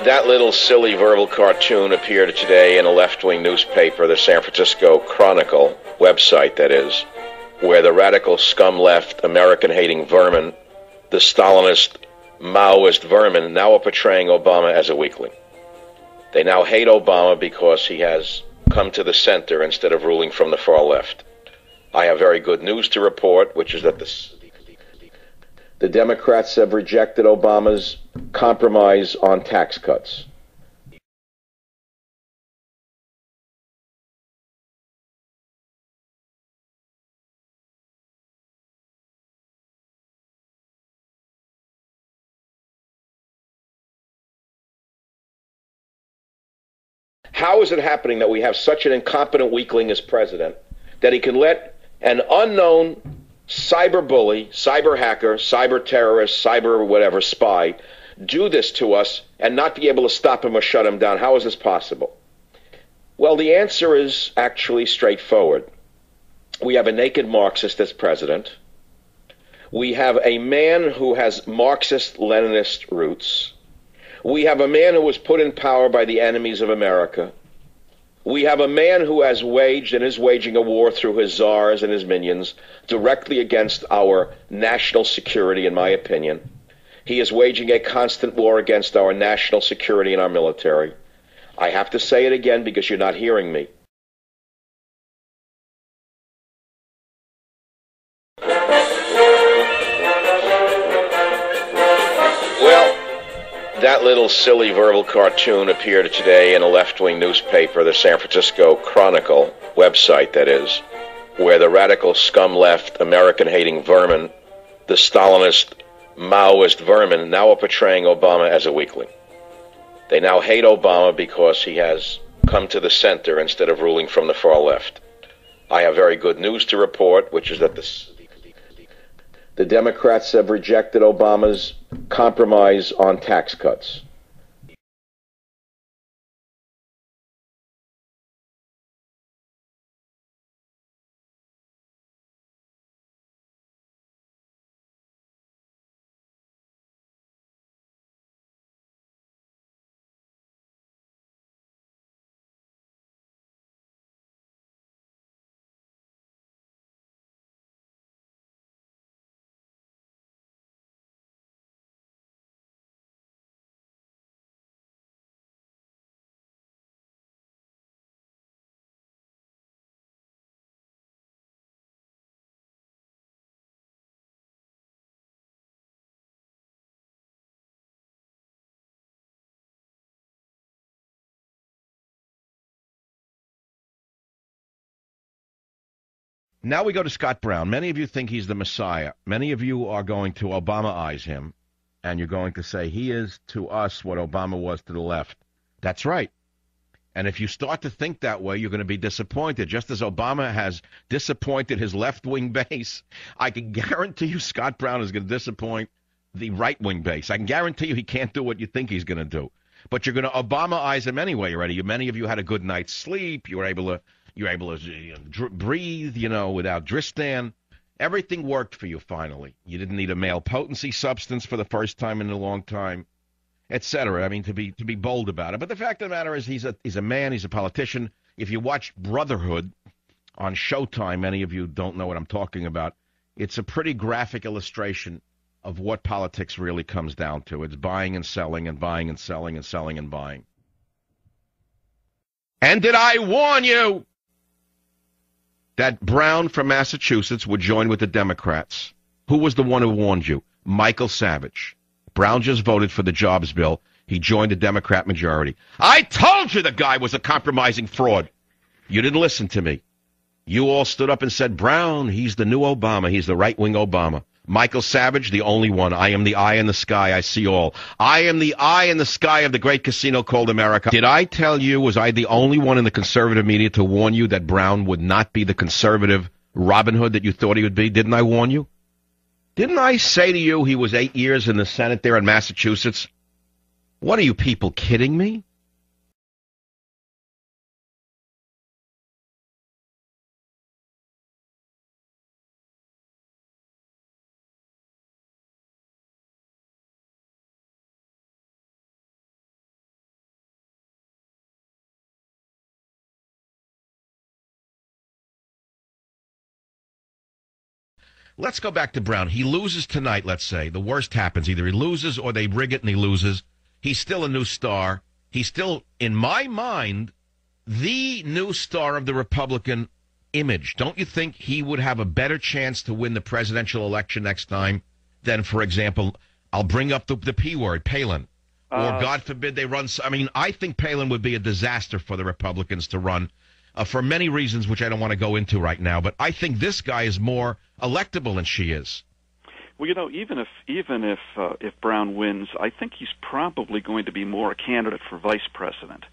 That little silly verbal cartoon appeared today in a left-wing newspaper, the San Francisco Chronicle website, that is, where the radical scum left, American-hating vermin, the Stalinist, Maoist vermin, now are portraying Obama as a weakling. They now hate Obama because he has come to the center instead of ruling from the far left. I have very good news to report, which is that the Democrats have rejected Obama's compromise on tax cuts. How is it happening that we have such an incompetent weakling as president that he can let an unknown cyber bully, cyber hacker, cyber terrorist, cyber whatever spy do this to us and not be able to stop him or shut him down? How is this possible? Well, the answer is actually straightforward. We have a naked Marxist as president. We have a man who has Marxist-Leninist roots. We have a man who was put in power by the enemies of America. We have a man who has waged and is waging a war through his czars and his minions directly against our national security, in my opinion. He is waging a constant war against our national security and our military. I have to say it again because you're not hearing me. Well, that little silly verbal cartoon appeared today in a left-wing newspaper, the San Francisco Chronicle website, that is, where the radical scum left, American-hating vermin, the Stalinist, Maoist vermin, now are portraying Obama as a weakling. They now hate Obama because he has come to the center instead of ruling from the far left. I have very good news to report, which is that the Democrats have rejected Obama's compromise on tax cuts. Now we go to Scott Brown. Many of you think he's the Messiah. Many of you are going to Obama-ize him, and you're going to say he is to us what Obama was to the left. That's right. And if you start to think that way, you're going to be disappointed. Just as Obama has disappointed his left-wing base, I can guarantee you Scott Brown is going to disappoint the right-wing base. I can guarantee you he can't do what you think he's going to do. But you're going to Obama-ize him anyway already. Many of you had a good night's sleep. You were able to breathe, without Dristan. Everything worked for you finally. You didn't need a male potency substance for the first time in a long time, etc. I mean, to be bold about it. But the fact of the matter is he's a man, he's a politician. If you watch Brotherhood on Showtime, many of you don't know what I'm talking about. It's a pretty graphic illustration of what politics really comes down to. It's buying and selling and buying and selling and selling and buying. And did I warn you that Brown from Massachusetts would join with the Democrats? Who was the one who warned you? Michael Savage. Brown just voted for the jobs bill. He joined the Democrat majority. I told you the guy was a compromising fraud. You didn't listen to me. You all stood up and said, Brown, he's the new Obama. He's the right-wing Obama. Michael Savage, the only one. I am the eye in the sky. I see all. I am the eye in the sky of the great casino called America. Did I tell you, was I the only one in the conservative media to warn you that Brown would not be the conservative Robin Hood that you thought he would be? Didn't I warn you? Didn't I say to you he was 8 years in the Senate there in Massachusetts? What are you people kidding me? let's go back to Brown. He loses tonight, let's say. The worst happens. Either he loses or they rig it and he loses. He's still a new star. He's still, in my mind, the new star of the Republican image. Don't you think he would have a better chance to win the presidential election next time than, for example, I'll bring up the P word, Palin. Or, God forbid, they run... I mean, I think Palin would be a disaster for the Republicans to run for many reasons, which I don't want to go into right now. But I think this guy is more electable than she is. Well, you know, even if Brown wins, I think he's probably going to be more a candidate for vice president.